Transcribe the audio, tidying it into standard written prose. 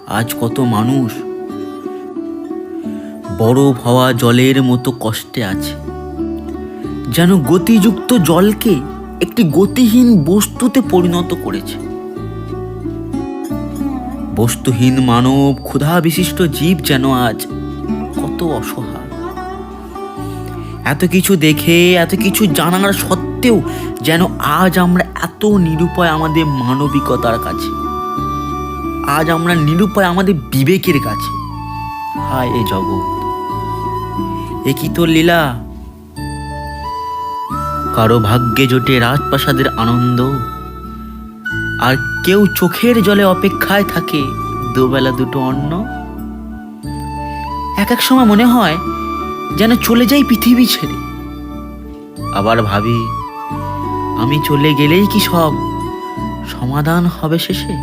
আজ কত মানুষ বরফ হওয়া জলের মতো কষ্টে আছে, যেন গতিযুক্ত জলকে একটি গতিহীন বস্তুতে পরিণত করেছে। বস্তুহীন মানব ক্ষুধা বিশিষ্ট জীব যেন আজ কত অসহায়। এত কিছু দেখে, এত কিছু জানার সত্ত্বেও যেন আজ আমরা এত নিরুপায় আমাদের মানবিকতার কাছে, আজ আমরা নিরুপায় আমাদের বিবেকের কাছে। হায় এ জগৎ, এ কি তোর লীলা? কারো ভাগ্যে জোটে রাজপ্রাসাদের আনন্দ, আর কেউ চোখের জলে অপেক্ষায় থাকে দুবেলা দুটো অন্ন। এক এক সময় মনে হয় যেন চলে যাই পৃথিবী ছেড়ে, আবার ভাবি আমি চলে গেলেই কি সব সমাধান হবে শেষে?